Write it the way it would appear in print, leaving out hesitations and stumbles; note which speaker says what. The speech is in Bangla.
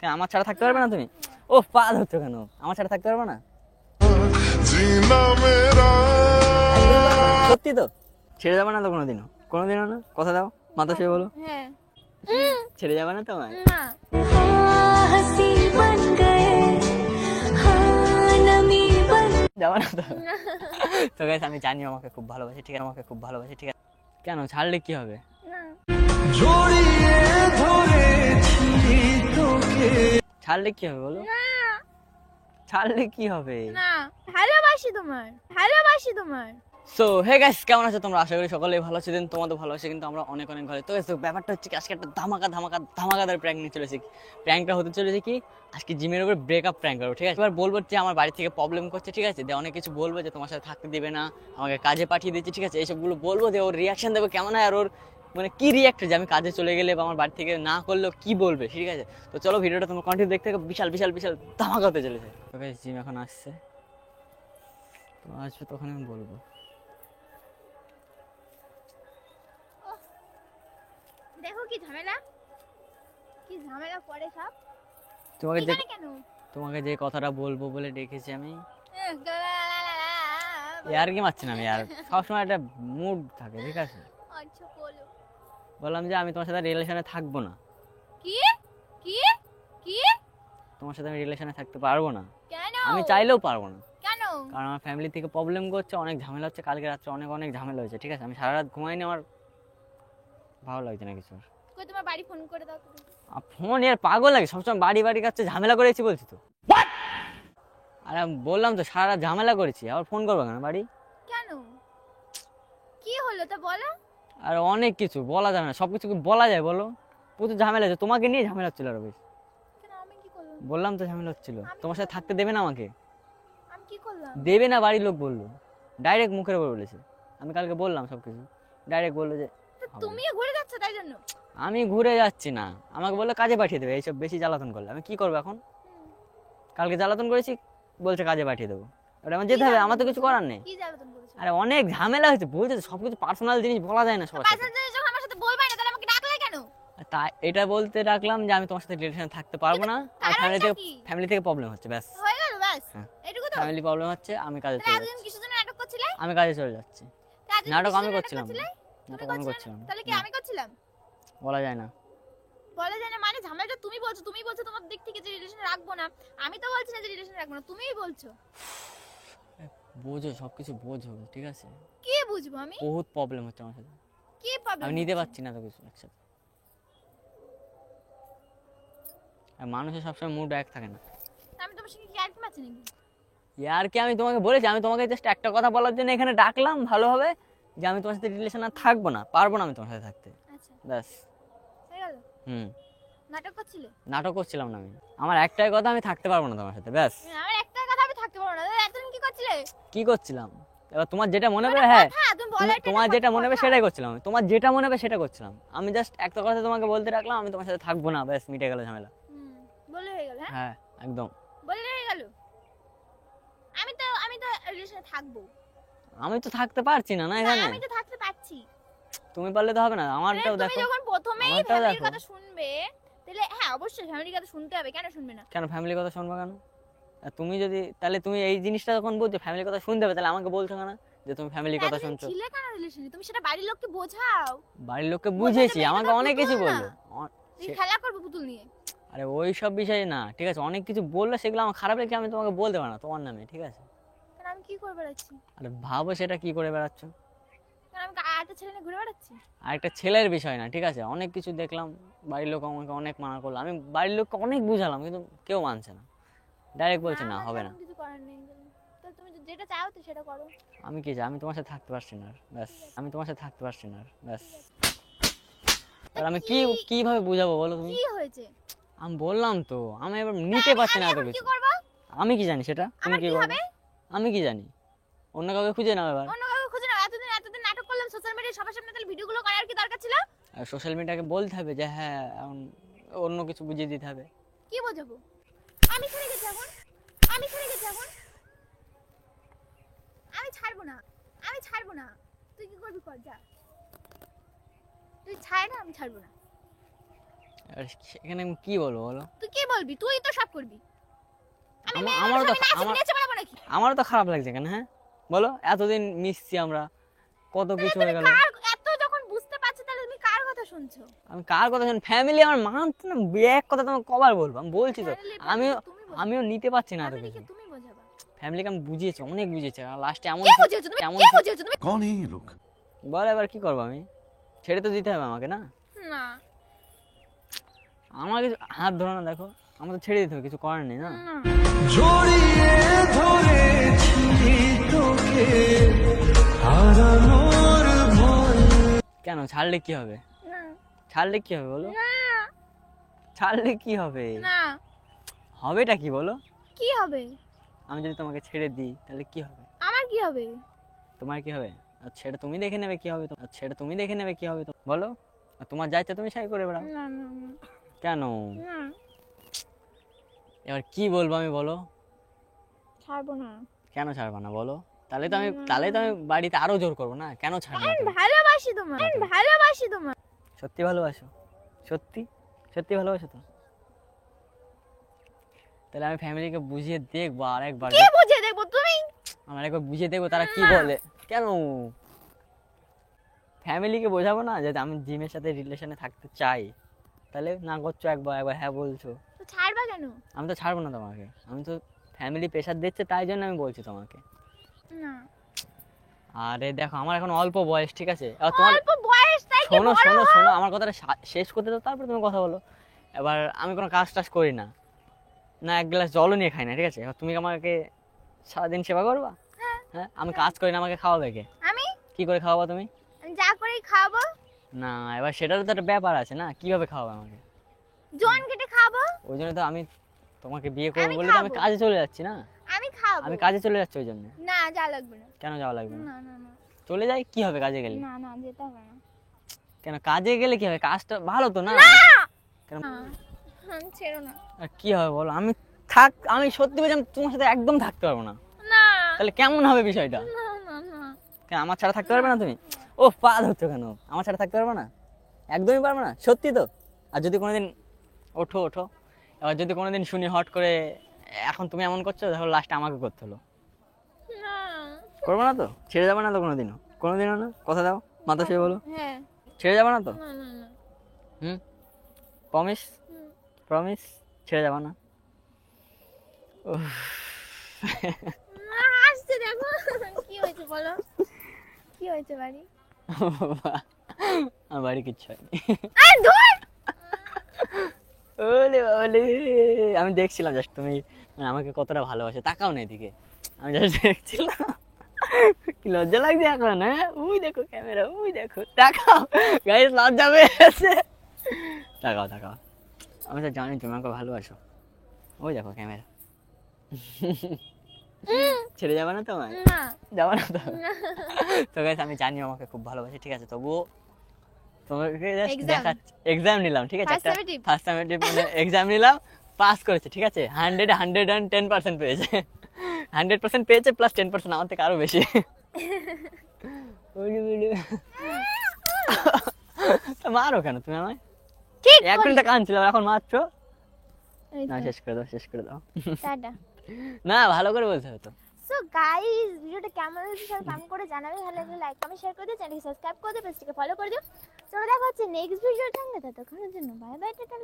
Speaker 1: কেন আমার ছাড়া থাকতে পারবে না তুমি? ও পা ধরছো কেন? আমার ছাড়া থাকতে পারবে না? সত্যি তো? ছেড়ে যাবে না তো কোনোদিনও? কোনোদিনও না? কথা দাও, মাথা ছুঁয়ে বলো।
Speaker 2: হ্যাঁ।
Speaker 1: ছেড়ে যাবে না তো আমায়?
Speaker 2: না।
Speaker 1: যাবে না তো? তো গাইস আমি জানি আমাকে খুব ভালোবাসে, ঠিক আছে? আমাকে খুব ভালোবাসে, ঠিক আছে? কেন ছাড়লে কি হবে? ছাড়লে কি হবে বলো? ছাড়লে কি হবে?
Speaker 2: না, ভালোবাসি তোমার, ভালোবাসি তোমার।
Speaker 1: সো হে গাইস, কেমন আছো তোমরা? আশা করি সকলেই ভালো আছো। দিন তোমাদের ভালো আছে, কিন্তু আমরা অনেক অনেক ভালো। তো guys, ব্যাপারটা হচ্ছে কি, আজকে একটা ধামাকাদার প্র্যাঙ্ক নিয়ে চলেছি। প্র্যাঙ্কটা হতে চলেছে কি, আজকে জিমের উপর ব্রেকআপ প্র্যাঙ্ক করবো, ঠিক আছে? এবার বলবো যে আমার বাড়ি থেকে প্রবলেম করছে, ঠিক আছে? দিয়ে অনেক কিছু বলবো যে তোমার সাথে থাকতে দিবে না, আমাকে কাজে পাঠিয়ে দিচ্ছে, ঠিক আছে? এইসবগুলো বলবো, দিয়ে ওর রিয়াকশন দেবো কেমন হয়, আর ওর মানে কি রিয়াক্ট, যে আমি কাজে চলে গেলে বা আমার বাড়ি থেকে না করলেও কি বলবে, ঠিক আছে? তো চলো ভিডিওটা তোমরা কন্টিনিউ দেখতে থাকো। বিশাল ধামাকা হতে চলেছে। তো গাইস জিম এখন আসছে, তো আসবে তখন আমি বলবো।
Speaker 2: দেখো কি ঝামেলা, কি ঝামেলা পড়ে সব।
Speaker 1: তোমাকে যে
Speaker 2: কেন?
Speaker 1: তোমাকে যে কথাটা বলবো বলে ডেকেছি আমি, আর কি মারছি না আমি, আর সবসময় একটা মুড থাকে, ঠিক আছে?
Speaker 2: আচ্ছা বলো।
Speaker 1: বললাম যে আমি তোমার সাথে রিলেশনে থাকবো না।
Speaker 2: কি কি কি?
Speaker 1: তোমার সাথে আমি রিলেশনে থাকতে পারবো না।
Speaker 2: কেন?
Speaker 1: আমি চাইলেও পারবো না,
Speaker 2: কেন?
Speaker 1: কারণ আমার ফ্যামিলি থেকে প্রবলেম করছে, অনেক ঝামেলা হচ্ছে। কালকে রাত্রে অনেক ঝামেলা হয়েছে, ঠিক আছে? আমি সারা রাত ঘুমাইনি, আমার ভালো লাগছে না কিছু।
Speaker 2: কই তোমার বাড়ি ফোন করে দাও তো।
Speaker 1: ফোন এর পাগল লাগে, সবসময় বাড়ি কাছে ঝামেলা করেছি বলছি তো। আর আমি বললাম তো সারা রাত ঝামেলা করেছি, আবার ফোন করবো কেন বাড়ি?
Speaker 2: কেন? কি হলো তা বলো।
Speaker 1: আর অনেক কিছু বলা যাবে না, সবকিছু কি বলা যায় বলো? প্রচুর ঝামেলা হচ্ছে, তোমাকে নিয়ে ঝামেলা হচ্ছিল আরো বেশি।
Speaker 2: কেন আমি কি করলাম?
Speaker 1: বললাম তো ঝামেলা হচ্ছিল, তোমার সাথে থাকতে দেবে না আমাকে।
Speaker 2: আমি কি করলাম?
Speaker 1: দেবে না, বাড়ির লোক বললো, ডাইরেক্ট মুখের উপর বলেছে। আমি কালকে বললাম সবকিছু, ডাইরেক্ট বললো যে
Speaker 2: তুমিও ঘুরে যাচ্ছ তাই জন্য।
Speaker 1: আমি ঘুরে যাচ্ছি না, আমাকে বললো কাজে পাঠিয়ে দেবে। এইসব বেশি জ্বালাতন করলে আমি কি করবো এখন? কালকে জ্বালাতন করেছি, বলছে কাজে পাঠিয়ে দেবো। এবার আমার যেতে হবে, আমার তো কিছু করার নেই।
Speaker 2: কি জ্বালাতন করেছো?
Speaker 1: আরে অনেক ঝামেলা হয়েছে, বুঝেছো? সবকিছু পার্সোনাল জিনিস বলা যায় না সবার সাথে।
Speaker 2: পাঁচজন যখন আমার সাথে বলবাই না তাহলে আমাকে ডাকলে কেন?
Speaker 1: তাই এটা বলতে রাখলাম যে আমি তোমার সাথে রিলেশনে থাকতে পারবো না, আর ফ্যামিলি থেকে প্রবলেম হচ্ছে, ব্যাস।
Speaker 2: হয়ে গেল বাস।
Speaker 1: হ্যাঁ।
Speaker 2: এটুকু তো?
Speaker 1: ফ্যামিলি প্রবলেম হচ্ছে, আমি কাজে
Speaker 2: তাহলে
Speaker 1: চলে
Speaker 2: এতদিন
Speaker 1: যাচ্ছি।
Speaker 2: কিসের জন্য নাটক করছিলে?
Speaker 1: আমি কাজে চলে যাচ্ছি।
Speaker 2: এতদিন
Speaker 1: নাটক
Speaker 2: কিসের
Speaker 1: আমি
Speaker 2: জন্য
Speaker 1: করছিলাম না।
Speaker 2: করছিলে?
Speaker 1: নাটক
Speaker 2: তুমি
Speaker 1: আমি
Speaker 2: করছিলে
Speaker 1: করছিলাম
Speaker 2: না?
Speaker 1: না।
Speaker 2: তাহলে কি
Speaker 1: না,
Speaker 2: আমি করছিলাম?
Speaker 1: বলা যায় না।
Speaker 2: বলা যায় না মানে ঝামেলাটা তুমি বলছো তোমার দিক থেকে যে রিলেশন রাখবো না। আমি তো বলছি না যে রিলেশন রাখবো না, তুমিই বলছো।
Speaker 1: বোঝো, সবকিছু বোঝো, ঠিক আছে?
Speaker 2: কি বুঝবো আমি?
Speaker 1: বহুত প্রবলেম হচ্ছে আমার সাথে,
Speaker 2: কি প্রবলেম?
Speaker 1: আমি নিতে পারছি না তো কিছু একসাথে। আর মানুষের সবসময় মুড এক থাকে না।
Speaker 2: আমি তোমার সঙ্গে কি আর কি মারছি নাকি?
Speaker 1: ইয়ার কি আমি তোমাকে বলেছি? আমি তোমাকে জাস্ট একটা কথা বলার জন্য এখানে ডাকলাম ভালোভাবে, যে আমি তোমার সাথে রিলেশন আর থাকবো না, পারবো না আমি তোমার সাথে থাকতে,
Speaker 2: আচ্ছা
Speaker 1: ব্যাস।
Speaker 2: হয়ে গেল?
Speaker 1: হুম।
Speaker 2: নাটক করছিলে?
Speaker 1: নাটক করছিলাম না আমি, আমার একটাই কথা, আমি থাকতে পারবো না তোমার সাথে, ব্যাস।
Speaker 2: আমার একটা কথা আমি থাকতে পারবো না। দাদা এতদিন কি করছিলে?
Speaker 1: কি করছিলাম? এবার তোমার যেটা মনে হবে, হ্যাঁ
Speaker 2: হ্যাঁ তুমি বলো এটা।
Speaker 1: তোমার যেটা মনে হবে সেটাই করছিলাম আমি, তোমার যেটা মনে হবে সেটা করছিলাম আমি। জাস্ট একটা কথা তোমাকে বলতে রাখলাম, আমি তোমার সাথে থাকবো না, ব্যাস, মিটে গেল ঝামেলা।
Speaker 2: বলে হয়ে গেল। হ্যাঁ
Speaker 1: হ্যাঁ একদম
Speaker 2: বলে হয়ে গেল। আমি তো রিলেশনে থাকবো।
Speaker 1: আমি তো থাকতে পারছি না, না এখানে।
Speaker 2: আমি তো থাকতে পারছি।
Speaker 1: তুমি পারলে তো হবে না, আমারটাও
Speaker 2: তুমি
Speaker 1: দেখো।
Speaker 2: যখন প্রথমেই
Speaker 1: আমারটাও
Speaker 2: ফ্যামিলির
Speaker 1: দেখো।
Speaker 2: কথা শুনবে তাহলে হ্যাঁ অবশ্যই ফ্যামিলির কথা শুনতে হবে, কেন শুনবে না?
Speaker 1: কেন ফ্যামিলির কথা শুনবো কেন? আর তুমি যদি, তাহলে তুমি এই জিনিসটা যখন বলছো ফ্যামিলির কথা শুনতে হবে, তাহলে আমাকে বলছো কেন যে তুমি ফ্যামিলির কথা শুনছো?
Speaker 2: ছিলে কেন রিলেশনে? তুমি সেটা বাড়ির লোককে বোঝাও।
Speaker 1: বাড়ির লোককে বুঝিয়েছি, আমাকে অনেক কিছু বললো।
Speaker 2: তুই খেলা করবে পুতুল নিয়ে।
Speaker 1: আরে ওই সব বিষয়ে না, ঠিক আছে? অনেক কিছু বললো, সেগুলো আমার খারাপ লেগে আমি তোমাকে বলতে পারবো না তোমার নামে, ঠিক আছে?
Speaker 2: কারণ আমি কি করে বেড়াচ্ছি?
Speaker 1: আরে ভাবো সেটা কি করে বেড়াচ্ছ।
Speaker 2: কারণ আমি আরেকটা ছেলে নিয়ে ঘুরে বেড়াচ্ছি।
Speaker 1: আর একটা ছেলের বিষয় না, ঠিক আছে? অনেক কিছু দেখলাম, বাড়ির লোক আমাকে অনেক মানা করলো, আমি বাড়ির লোককে অনেক বুঝালাম, কিন্তু কেউ মানছে না, ডাইরেক্ট বলছে না, হবে না।
Speaker 2: কিছু করার নেই, তো তুমি যেটা চাও তো সেটা করো।
Speaker 1: আমি কি চাই? আমি তোমার সাথে থাকতে পারছি না, ব্যাস। আমি তোমার সাথে থাকতে পারছি না, ব্যাস। আর আমি কিভাবে বুঝাবো বলো তুমি?
Speaker 2: কি হয়েছে?
Speaker 1: আমি বললাম তো, আমি এবার নিতে পারছি না এত
Speaker 2: কি
Speaker 1: কিছু।
Speaker 2: করব?
Speaker 1: আমি কি জানি সেটা? তুমি কি করবে? আমি কি জানি? অন্য কাউকে খুঁজে নাও এবার।
Speaker 2: অন্য কাউকে খুঁজে নাও। এতদিন নাটক করলাম সোশ্যাল মিডিয়ায় সবার সামনে, তাহলে ভিডিওগুলো করার কি দরকার ছিল?
Speaker 1: আর সোশ্যাল মিডিয়াকে বলতে হবে যে হ্যাঁ এখন অন্য কিছু বুঝিয়ে দিতে হবে।
Speaker 2: কি বোঝাবো? আমি ছেড়ে গেছি এখন। আমি ছাড়বো না। তুই কি করবি কর, যা। তুই ছাড় না, আমি ছাড়বো না।
Speaker 1: এবার সেখানে আমি কি বলবো বলো?
Speaker 2: তুই কি বলবি? তুই তো সব করবি। আমি
Speaker 1: আমা-
Speaker 2: মেয়ে
Speaker 1: আমারও
Speaker 2: মানুষ,
Speaker 1: তো
Speaker 2: আমি নাচি, নেচে বেড়াবো নাকি?
Speaker 1: আমারও তো খারাপ লাগছে কেন? হ্যাঁ বলো, এতদিন মিশছি আমরা, কত কিছু হয়ে গেল।
Speaker 2: এত যখন বুঝতে পারছো তাহলে তুমি কার কথা শুনছো?
Speaker 1: আমি কার কথা শুনি? ফ্যামিলি আমার মানছে না। এক কথা তোমাকে কবার বলবো? আমি বলছি তো,
Speaker 2: Family,
Speaker 1: আমিও
Speaker 2: তুমি বোঝাও।
Speaker 1: আমিও নিতে পারছি না এত
Speaker 2: ফ্যামিলিকে
Speaker 1: কিছু।
Speaker 2: তুমি বোঝাবা।
Speaker 1: ফ্যামিলিকে আমি বুঝিয়েছি, অনেক বুঝিয়েছি, আর লাস্টে এমন
Speaker 2: কে বুঝিয়েছো তুমি?
Speaker 1: এমন
Speaker 2: কে বুঝিয়েছো তুমি?
Speaker 3: कौन है ये लोग?
Speaker 1: বল এবার কি করবো আমি? ছেড়ে তো দিতে হবে আমাকে না?
Speaker 2: না
Speaker 1: আমার কিছু হাত ধরো না, দেখো আমার তো ছেড়ে দিতে হবে, কিছু করার নেই না।
Speaker 2: না
Speaker 3: জড়িয়ে ধরেছি তোকে হারানোর ভয়।
Speaker 1: কেন ছাড়লে কি হবে?
Speaker 2: না
Speaker 1: ছাড়লে কি হবে বলো?
Speaker 2: না
Speaker 1: ছাড়লে কি হবে?
Speaker 2: না
Speaker 1: হবেটা কি বলো?
Speaker 2: কি হবে?
Speaker 1: আমি যদি তোমাকে ছেড়ে দিই তাহলে কি হবে?
Speaker 2: আমার কি হবে?
Speaker 1: তোমার কি হবে? আর ছেড়ে তুমি দেখে নেবে কি হবে, আর ছেড়ে তুমি দেখে নেবে কি হবে তো বলো। আর তোমার যা ইচ্ছা তুমি সাই করে বেড়াও।
Speaker 2: না না না
Speaker 1: কেন?
Speaker 2: না
Speaker 1: এবার কি বলবো আমি বলো?
Speaker 2: ছাড়বো না।
Speaker 1: কেন ছাড়বা না বলো? তাহলে তো আমি বাড়িতে আরো জোর করবো না, কেন ছাড়বে না
Speaker 2: আমি
Speaker 1: তুমি?
Speaker 2: ভালোবাসি তোমায়, আমি ভালোবাসি তোমায়।
Speaker 1: সত্যি ভালোবাসো? সত্যি সত্যি ভালোবাসো তো? তাহলে আমি ফ্যামিলিকে বুঝিয়ে দেখবো আর একবার,
Speaker 2: কে বুঝে দেখবো? তুমি?
Speaker 1: আমার একবার বুঝিয়ে দেখবো তারা কি
Speaker 2: না।
Speaker 1: বলে। কেন? ফ্যামিলিকে বোঝাবো না যে আমি জিমের সাথে রিলেশনে থাকতে চাই, তাহলে না করছো একবার, একবার হ্যাঁ বলছো।
Speaker 2: তো ছাড়বা কেন?
Speaker 1: আমি তো ছাড়বো না তোমাকে, আমি তো ফ্যামিলি প্রেশার দিচ্ছে তাই জন্য আমি বলছি তোমাকে।
Speaker 2: না
Speaker 1: আরে দেখো আমার এখন অল্প বয়স, ঠিক আছে? এবার তোমার
Speaker 2: অল্প বয়স তাই কি
Speaker 1: শোনো
Speaker 2: বড়
Speaker 1: শোনো
Speaker 2: হও?
Speaker 1: শোনো আমার কথাটা শেষ করতে দাও, তারপর তুমি কথা বলো। এবার আমি কোনো কাজ টাজ করি না, না এক গ্লাস জলও নিয়ে খাই না, ঠিক আছে? এবার তুমি আমাকে সারাদিন সেবা করবা? হ্যাঁ আমি কাজ করি না, আমাকে খাওয়াবে কে?
Speaker 2: আমি
Speaker 1: কি করে খাওয়াবা তুমি?
Speaker 2: আমি যা করে খাবো,
Speaker 1: না এবার সেটারও তো একটা ব্যাপার আছে না, কিভাবে খাওয়াবে আমাকে?
Speaker 2: জন কেটে খাবো,
Speaker 1: ওই জন্য তো আমি তোমাকে বিয়ে করবো
Speaker 2: আমি
Speaker 1: বলে তো আমি
Speaker 2: খাবো।
Speaker 1: কাজে চলে যাচ্ছি না।
Speaker 2: আমি খাবো।
Speaker 1: আমি কাজে চলে যাচ্ছি ওই জন্য।
Speaker 2: না যা লাগবে না।
Speaker 1: কেন যাওয়া লাগবে না?
Speaker 2: না না না
Speaker 1: চলে যাই, কি হবে কাজে গেলে?
Speaker 2: না না যেতে হবে না।
Speaker 1: কেন কাজে গেলে কি হবে? কাজটা ভালো তো না? কেন?
Speaker 2: না ছেড়ো না।
Speaker 1: আর কি হবে বলো? আমি সত্যি বলছি আমি তোমার সাথে একদম থাকতে পারবো না।
Speaker 2: না
Speaker 1: তাহলে কেমন হবে বিষয়টা?
Speaker 2: না না না
Speaker 1: কেন আমার ছাড়া থাকতে পারবে না তুমি? ও পা ধরছো কেন? আমার ছাড়া থাকতে পারবে না? একদমই পারবে না? সত্যি তো? আর যদি কোনোদিন ওঠো ওঠো, এবার যদি কোনোদিন শুনি হট করে এখন তুমি এমন করছো, তাহলে লাস্টে আমাকে করতে হলো।
Speaker 2: না
Speaker 1: করবো না তো? ছেড়ে যাবে না তো কোনোদিনও? কোনোদিনও না? কথা দাও, মাথা শুয়ে বলো।
Speaker 2: হ্যাঁ
Speaker 1: ছেড়ে যাবে না তো?
Speaker 2: না না না
Speaker 1: হুম, প্রমিস?
Speaker 2: হুম।
Speaker 1: প্রমিস? ছেড়ে যাবে না? উফ।
Speaker 2: না, হাসছে দেখো। কি হয়েছে বলো? কি হয়েছে বাড়ি?
Speaker 1: আমার বাড়ি কিচ্ছু হয়নি।
Speaker 2: আরে ধুর!
Speaker 1: ওলে ওলে, আমি দেখছিলাম জাস্ট তুমি মানে আমাকে কতটা ভালোবাসে, তাকাও না এদিকে, আমি জাস্ট দেখছিলাম। কি লজ্জা লাগছে এখন? হ্যাঁ ওই দেখো ক্যামেরা, ওই দেখো, তাকাও গাইস, লজ্জা পেয়েছে। তাকাও তাকাও, আমি তো জানি তুমি আমাকে ভালোবাসো। ওই দেখো ক্যামেরা। ছেড়ে যাবে না তোমায়?
Speaker 2: না
Speaker 1: যাবে না তো?
Speaker 2: না।
Speaker 1: তো গাইস আমি জানি আমাকে খুব ভালোবাসে, ঠিক আছে? তবুও তোমাকে জাস্ট
Speaker 2: Exam.
Speaker 1: দেখাচ্ছি, এক্সাম নিলাম, ঠিক আছে?
Speaker 2: First
Speaker 1: একটা
Speaker 2: summative.
Speaker 1: ফার্স্ট সামেটিভ মানে এক্সাম নিলাম, পাস করেছে, ঠিক আছে? 110% পেয়েছে। 100% পেয়েছে প্লাস 10% আমার থেকে আরো বেশি। তা মারো কেন তুমি আমায়?
Speaker 2: ঠিক
Speaker 1: এক মিনিটে কাঁদছিলাম, এখন মারছো?
Speaker 2: এই
Speaker 1: না
Speaker 2: তো,
Speaker 1: শেষ করে দাও, শেষ করে দাও।
Speaker 2: টাটা।
Speaker 1: না ভালো করে বলতে হবে তো।
Speaker 2: সো গাইস ভিডিওটা কেমন হয়েছে সবাই কমেন্ট করে জানাবে, ভালো লাগলে লাইক কমেন্ট শেয়ার করে দিও, চ্যানেলকে সাবস্ক্রাইব করে দিও, পেজটাকে ফলো করে দিও। চলো দেখা হচ্ছে নেক্সট ভিডিওর সঙ্গে, ততক্ষণের জন্য বাই বাই, টাটা।